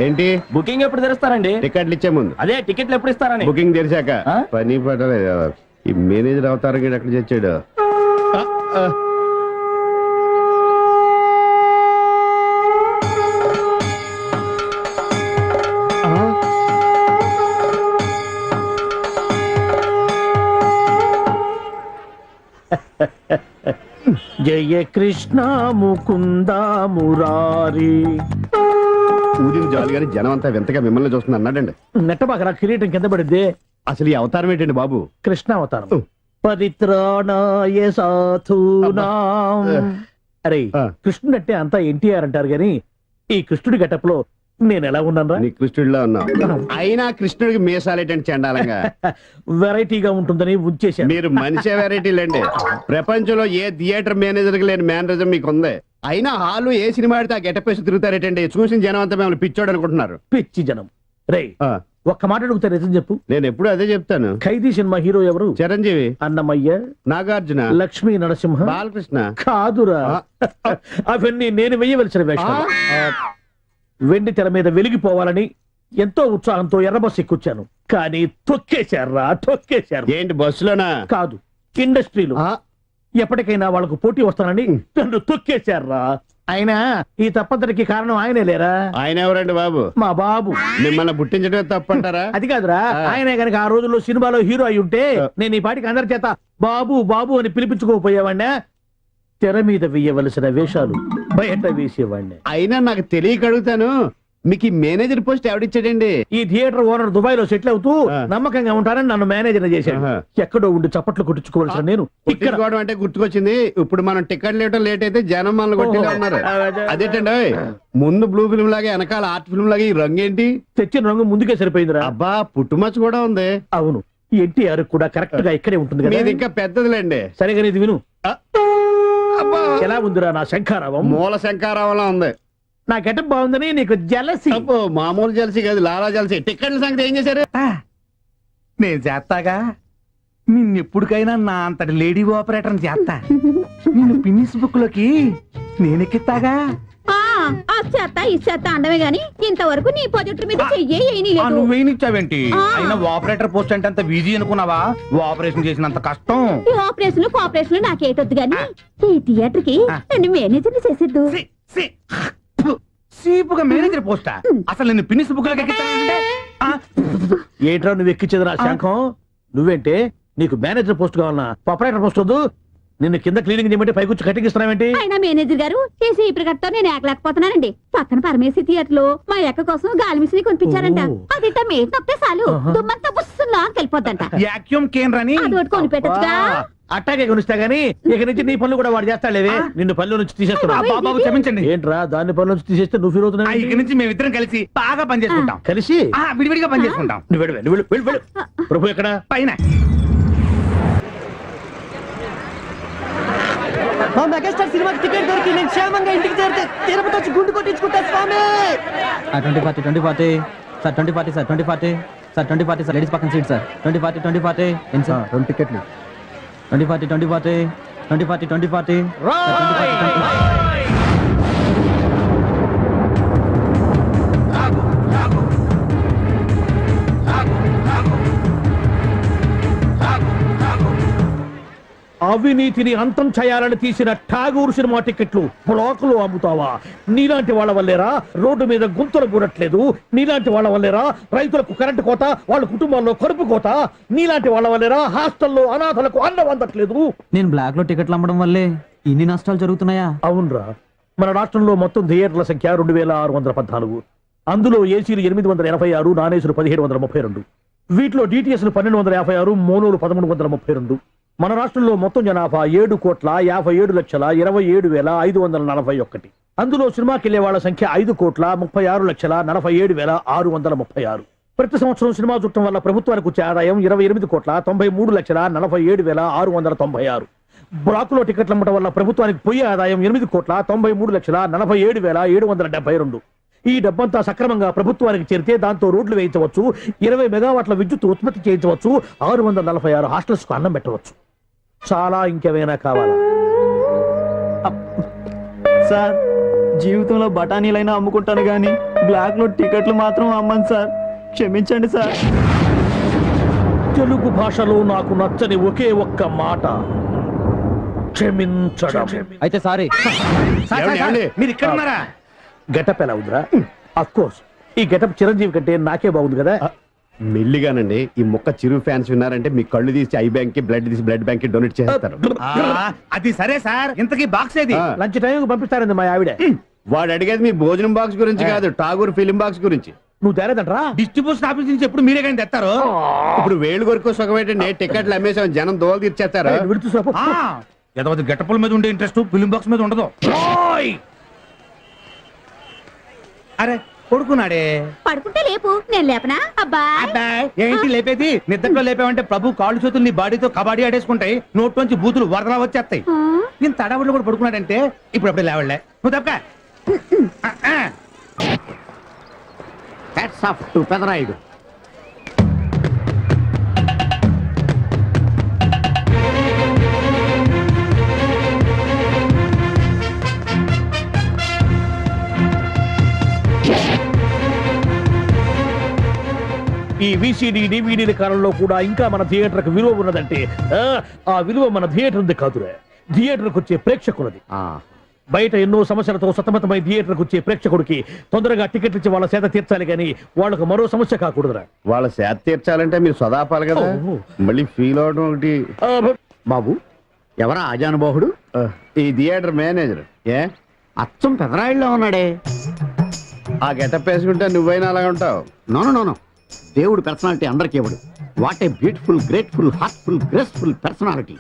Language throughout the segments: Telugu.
ఏంటి బుకింగ్ ఎప్పుడు తెరుస్తారండి? టికెట్లు ఇచ్చే ముందు. అదే టికెట్లు ఎప్పుడు ఇస్తారని. బుకింగ్ తెరిచాక. పని పడలేదు. ఈ మేనేజర్ అవతారం ఎక్కడ తెచ్చాడు? జయ కృష్ణ ముకుంద మురారి. ఊరిని జాలిగాని జనం అంతా వింతగా మిమ్మల్ని చూస్తుంది అన్నాడండి. నెట్టబాకరా కిరీటం కింద పడింది. అసలు ఈ అవతారం ఏంటండి బాబు? కృష్ణ అవతారం. పరిత్రాణాయ సాధూనాం. అరే కృష్ణుడు అంటే అంతా ఎన్టీఆర్ అంటారు గాని ఈ కృష్ణుడి గెటప్ లో నేను ఎలా ఉన్నాను? నీ కృష్ణుడిలో ఉన్నావు. అయినా కృష్ణుడికి మీసాలేటండి చండాలంగా. వెరైటీగా ఉంటుందని ఉంచేశాను. మీరు మనిషే వెరైటీలండి. ప్రపంచంలో ఏ థియేటర్ మేనేజర్ కి లేని మేనరిజం మీకు ఉంది. అయినా హాలు ఏ సినిమా ఆడితే ఆ గెటప్ వేసి తిరుగుతారేటండి. చూసిన జనం అంతా మిమ్మల్ని పిచ్చోడు అనుకుంటున్నారు. పిచ్చి జనం. రే ఒక్క మాట అడుగుతా నిజం చెప్పు. నేను ఎప్పుడు అదే చెప్తాను. ఖైదీ సినిమా హీరో ఎవరు? చిరంజీవి, అన్నమయ్య, నాగార్జున, లక్ష్మీ నరసింహ, బాలకృష్ణ. కాదురా, అవన్నీ నేను వెయ్యవలసిన వేషాలు. వెండి తెర మీద వెలిగిపోవాలని ఎంతో ఉత్సాహంతో ఎర్రబస్సు ఎక్కుచ్చాను. కానీ తొక్కేశారా, తొక్కేశారు. ఏంటి బస్సులోనా? కాదు, ఇండస్ట్రీలో. ఎప్పటికైనా వాళ్ళకు పోటీ వస్తానని నన్ను తొక్కేశారా. అయినా ఈ తప్పంతటికి కారణం ఆయనే లేరా? ఆయన ఎవరండి బాబు? మా బాబు. మిమ్మల్ని పుట్టించడమే తప్పంటారా? అది కాదురా, ఆయనే గనక ఆ రోజుల్లో సినిమాలో హీరో అయి ఉంటే నేను ఈ పాటికి అందరి చేత బాబు బాబు అని పిలిపించుకోపోయేవాడినా. తెర మీద వేయవలసిన వేషాలు బయట వేసేవాడిని. అయినా నాకు తెలియక అడుగుతాను, మీకు ఈ మేనేజర్ పోస్ట్ ఎవడిచ్చాడండి? ఈ థియేటర్ ఓనర్ దుబాయ్ లో సెటిల్ అవుతూ నమ్మకంగా ఉంటానని నన్ను మేనేజర్ చేశాడు. ఎక్కడో ఉండి చప్పట్లు కొట్టించుకోవాల్సిన నేను ఇక్కడ అంటే గుర్తుకొచ్చింది. ఇప్పుడు మనం టికెట్ లేవటం లేట్ అయితే జనం మనల్ని కొట్టేలా ఉన్నారు. అదేంటండి, ముందు బ్లూ ఫిల్మ్ లాగా వెనకాల ఆర్ట్ ఫిల్మ్ లాగా ఈ రంగు ఏంటి? తెచ్చిన రంగు ముందుకే సరిపోయిందిరా. అబ్బా, పుట్టుమచ్చ కూడా ఉంది. అవును, ఎన్టీఆర్ కూడా కరెక్ట్ గా ఇక్కడే ఉంటుంది కదా. ఇది ఇంకా పెద్దదిలేండి. సరేగాని ఇది విను. ఎలా ఉందిరా నా శంఖారావం? మూల శంఖారావంలా ఉంది. నా గెటప్ బాగుందని నీకు జలసి? మామూలు జలసి కాదు, లాలా జలసి. టికెట్ల సంగతి ఏం చేశారు? నేను చేస్తాగా. నిన్నెప్పుడుకైనా నా అంతటి లేడీ ఆపరేటర్ చేస్తా. నిన్ను పిన్నిస్ బుక్ లోకి నేనెక్కిస్తాగా. చేస్తా ఇచ్చేస్తా అండమే గాని ఇంతవరకు నీ ప్రాజెక్టు మీద చెయ్యేయలేదు. నువ్వేనిచ్చావేంటి? అయినా ఆపరేటర్ పోస్ట్ అంటే అంత ఈజీ అనుకున్నావా? ఆపరేషన్ చేసినంత కష్టం. ఈ ఆపరేషన్ కోఆపరేషన్ నాకేటొద్దు గాని ఈ థియేటర్ కి నన్ను మేనేజర్ చేసేద్దు. సీపుగా మేనేజర్ పోస్టా? అసలు నేను పిన్నిస్ బుక్ లోకి ఎక్కిస్తానంటే ఏంట్రా నువ్వు ఎక్కించేది నా శంఖం? నువ్వేంటే నీకు మేనేజర్ పోస్ట్ కావాలన్నా ఆపరేటర్ పోస్ట్ వద్దు. నిన్ను కింద క్లీనింగ్ చేయమంటే పైకొచ్చి కటింగ్ ఇస్తున్నావేంటి? అయినా మేనేజర్ గారు చేసి ఈ ప్రకటనతో నేను ఏకలేకపోతున్నానండి. పక్కన పరమేశ్వరి థియేటర్ లో మా ఎక్క కోసం గాలి మిషన్ కొనిపించారంట. అది మేట్ నొక్కితే చాలు దుమ్మంతా బుస్సులా వెళ్ళిపోద్దంట. యాక్యూమ్ కేంద్రని అది ఒకటి కొనిపెట్టచ్చుగా. అట్టాగే కొనిస్తా గానీ ఇక నుంచి నీ పనులు కూడా వాడు చేస్తాడులేవే. నిన్ను పనుల నుంచి తీసేస్తున్నా. బాబు క్షమించండి. ఏంట్రా దాన్ని పనుల నుంచి తీసేస్తే నువ్వు ఫీల్ అవుతున్నావు? ఇక నుంచి మేమిద్దరం కలిసి బాగా పనిచేసుకుంటాం. కలిసి విడివిడిగా పనిచేసుకుంటాం. ప్రభు ఎక్కడ? పైన. మా మెగాస్టార్ సినిమాకి టికెట్ దొరికి నేను క్షేమంగా ఇంటికి చేరితే తిరుపతి వచ్చి గుండు కొట్టించుకుంటా స్వామి. 2040 sir, 2040 sir, 2040 sir, 2040 sir, ladies పక్కన సీట్ సార్. 2040 ఏంటి సార్? 2 టికెట్లు. 2040 అవినీతిని అంతం చేయాలని తీసిన ఠాగూర్ సినిమా టికెట్లు బ్లాక్ లో అమ్ముతావా? నీలాంటి వాళ్ళ వల్లేరా రోడ్డు మీద గుంతలు కూడట్లేదు. నీలాంటి వాళ్ళ వల్లేరా రైతులకు కరెంటు కోత, వాళ్ళ కుటుంబాల్లో కడుపు కోత. నీలాంటి వాళ్ళ వల్లేరా హాస్టల్లో అనాథలకు అన్నం అందట్లేదు. నేను బ్లాక్ లో టికెట్లు అమ్మడం వల్లే ఇన్ని నష్టాలు జరుగుతున్నాయా? అవునరా, మన రాష్ట్రంలో మొత్తం థియేటర్ల సంఖ్య 2614. అందులో ఏసీలు 886, నాన్ ఏసీలు 1732. వీటిలో డిటిఎస్లు 1256, మోనోలు 1332. మన రాష్ట్రంలో మొత్తం జనాభా 7,27,27,541. అందులో సినిమాకి వెళ్లే వాళ్ళ సంఖ్య 5,36,47,636. ప్రతి సంవత్సరం సినిమా చూడటం వల్ల ప్రభుత్వానికి వచ్చే ఆదాయం 28,93,43,696. బ్లాకులో టికెట్లు అమ్మటం వల్ల ప్రభుత్వానికి పోయే ఆదాయం 8,93,47,772. ఈ డబ్బంతా సక్రమంగా ప్రభుత్వానికి చేరితే దాంతో రోడ్లు వేయించవచ్చు, 20 మెగావాట్ల విద్యుత్ ఉత్పత్తి చేయించవచ్చు, 646 హాస్టల్స్ కు అన్నం పెట్టవచ్చు. చాలా ఇంకేమైనా కావాలా? సార్ జీవితంలో బఠానీలైనా అమ్ముకుంటాను కానీ బ్లాక్ లో టికెట్లు మాత్రం అమ్మను సార్, క్షమించండి సార్. తెలుగు భాషలో నాకు నచ్చని ఒకే ఒక్క మాట క్షమించడం. అయితే సారీ. ఏమండి? మీరు ఇక్కడ ఉన్నారా? గెటప్ ఎలా ఉందిరా? అఫ్ కోర్స్ ఈ గెటప్ చిరంజీవి కంటే నాకే బాగుంది కదా. మెల్లిగానండి, ఈ మొక్క చిరు ఫ్యాన్స్ విన్నారంటే మీ కళ్ళు తీసి ఐ బ్యాంక్ కి, బ్లడ్ తీసి బ్లడ్ బ్యాంక్ కి డొనేట్ చేస్తారు. అది సరే సార్, ఇంతకీ బాక్స్ ఏది? ఆ. లంచ్ టైం పంపిస్తారండి మా ఆవిడ. వాడు అడిగేది మీ భోజనం బాక్స్ గురించి కాదు, ఠాగూర్ ఫిలిం బాక్స్ గురించి. నువ్వు తేలేదంట్రా? డిస్ట్రిబ్యూషన్ ఆఫీస్ నుంచి ఎప్పుడు మీరే కానీ తెస్తారు. ఇప్పుడు వేలు కొరకు సుఖమేటండి, టికెట్లు అమ్మేసాం, జనం దోలు తీర్చేస్తారు. ఏదో గెటపుల మీద ఉండే ఇంట్రెస్ట్ ఫిలిం బాక్స్ మీద ఉండదు. అరే కొడుకున్నాడే. పడుకుంటే లేపు, నేను లేపనా అబ్బాయ్? అబ్బాయ్, ఏంటి లేపేది? నిద్రలో లేపావంటే ప్రభు కాళ్ళు చేతులు నీ బాడీతో కబాడీ ఆడేసుకుంటాయి, నోట్లోంచి బూతులు వరదలా వచ్చేస్తాయి. ఆ? నేను తడబడిలో కూడా పడుకున్నాడంటే ఇప్పుడు అప్పుడే లేవలే. నువ్వు తప్ప హ్యాట్స్ ఆఫ్ టు పెదరాయుడు. ఈ విసిడి డివిడీల కాలంలో కూడా ఇంకా మన థియేటర్ కు విలువ ఉన్నదంటే ఆ విలువ మన థియేటర్ ఉంది కాదురా, థియేటర్ కు వచ్చే ప్రేక్షకులది. బయట ఎన్నో సమస్యలతో సతమతమై థియేటర్ కు వచ్చే ప్రేక్షకుడికి తొందరగా టికెట్లు ఇచ్చి వాళ్ళ సేద తీర్చాలి కానీ వాళ్ళకు మరో సమస్య కాకూడదురా. వాళ్ళ శాత తీర్చాలంటే మీరు సదాపాలి కదా, మళ్ళీ ఫీల్ అవడం ఒకటి. బాబు, ఎవరా ఆజానుబాహుడు? ఈ థియేటర్ మేనేజర్. ఏ అచ్చం పెదరాయిల్లో ఉన్నాడే. ఆ గెటప్ వేసుకుంటే నువ్వైనా అలాగ ఉంటావు. నో, దేవుడు పర్సనాలిటీ అందరికీ ఇవ్వడు. What a beautiful, grateful, heartful, graceful personality.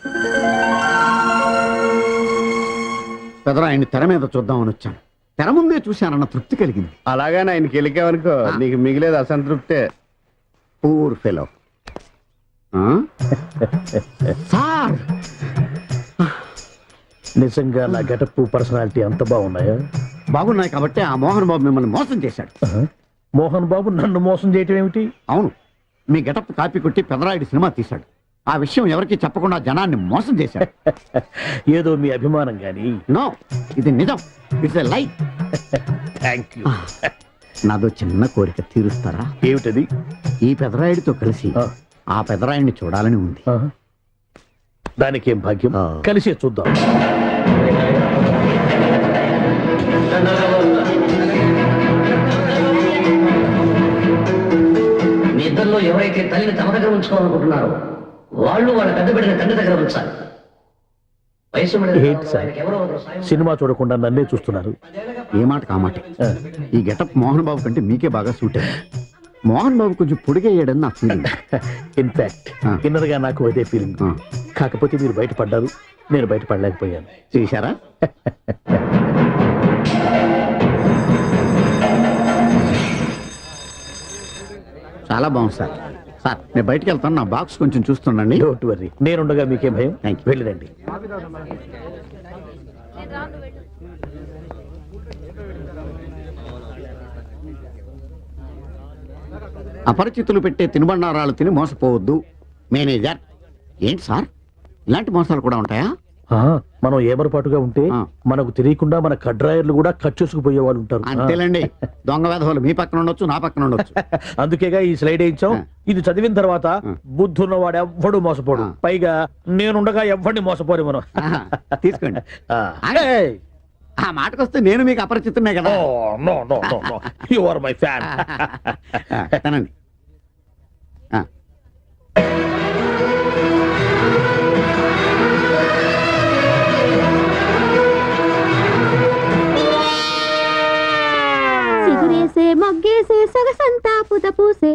పెదరాయిని తెర మీద చూద్దామని వచ్చాను. తెర ముందే చూశానన్న తృప్తి కలిగింది. అలాగని ఆయనకి వెళ్ళికావనుకో, నీకు మిగిలేదు అసంతృప్తే. Poor fellow. సార్, నిజంగా నా గెటప్ పర్సనాలిటీ అంత బాగున్నాయా? బాగున్నాయి కాబట్టి ఆ మోహన్ బాబు మిమ్మల్ని మోసం చేశాడు. మోహన్ బాబు నన్ను మోసం చేయటం ఏమిటి? అవును, మీ గెటప్ కాపీ కొట్టి పెదరాయుడు సినిమా తీశాడు. ఆ విషయం ఎవరికి చెప్పకుండా జనాన్ని మోసం చేశాడు. ఏదో మీ అభిమానం గాని. నో, ఇది నిజం. ఇట్స్ ఎ లై. Thank you. నాదో చిన్న కోరిక తీరుస్తారా? ఏమిటది? ఈ పెదరాయుడితో కలిసి ఆ పెదరాయుడిని చూడాలని ఉంది. దానికేం భాగ్యం, కలిసే చూద్దాం. మీ ఇద్దరిలో ఎవరైతే తల్లిని తమ దగ్గర ఉంచుకోవాలనుకుంటున్నారో వాళ్ళు వాళ్ళ పెద్ద బిడ్డని తండ్రి దగ్గర ఉంచాలి. వయసు ఏంటి సార్, సినిమా చూడకుండా నన్నే చూస్తున్నారు? ఏ మాట కామాట. ఈ గెటప్ మోహన్ బాబు కంటే మీకే బాగా సూట్ అయింది. మోహన్ బాబు కొంచెం పొడిగయ్యాడని నా ఫీలింగ్. ఇన్ఫాక్ట్ ఇన్నర్ గా నాకు అదే ఫీలింగ్. కాకపోతే మీరు బయటపడ్డారు, నేను బయటపడలేకపోయాను. చూశారా? చాలా బాగుంది సార్. సార్, నేను బయటికి వెళ్తాను, నా బాక్స్ కొంచెం చూస్తుండండి. డోంట్ వర్రీ, నేనుండగా మీకేం భయం. Thank you. వెళ్ళిరండి. అపరిచితులు పెట్టే తినుబండారాలు తిని మోసపోవద్దు. మేనేజర్. ఏంటి సార్, ఇలాంటి మోసాలు కూడా ఉంటాయా? మనం ఏమరపాటుగా ఉంటే మనకు తెలియకుండా మన కడ్రాయర్లు కూడా కట్ చేసుకుపోయే వాళ్ళు ఉంటారు. అంతేలేండి, దొంగ వేధవులు మీ పక్కన ఉండొచ్చు, నా పక్కన ఉండొచ్చు. అందుకేగా ఈ స్లైడ్ వేయించాం. ఇది చదివిన తర్వాత బుద్ధున్నవాడు ఎవ్వడు మోసపోడు. పైగా నేనుండగా ఎవ్వడిని మోసపోరు మనం. తీసుకోండి. ఆ మాటకొస్తే నేను మీకు అపరిచితున్నే కదా. You are my fan. తినండి. సిగురేసే మొగ్గేసే సొగసంతా పుత పూసే.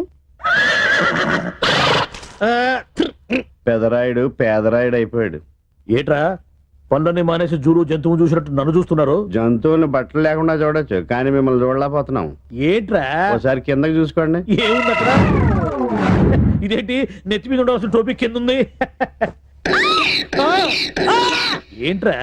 పెదరాయుడు పేదరాయుడు అయిపోయాడు. ఏట్రా పనులన్నీ మానేసి జూలు జంతువు చూసినట్టు నన్ను చూస్తున్నారు? జంతువుల్ని బట్టలు లేకుండా చూడొచ్చు, కానీ మిమ్మల్ని చూడలేకపోతున్నాం. ఏట్రా? ఒకసారి కిందకి చూసుకోండి. ఏముంది అక్కడ? ఇదేంటి నెత్తి మీద ఉండవలసిన టోపిక్ కింద ఉంది? ఏంట్రా?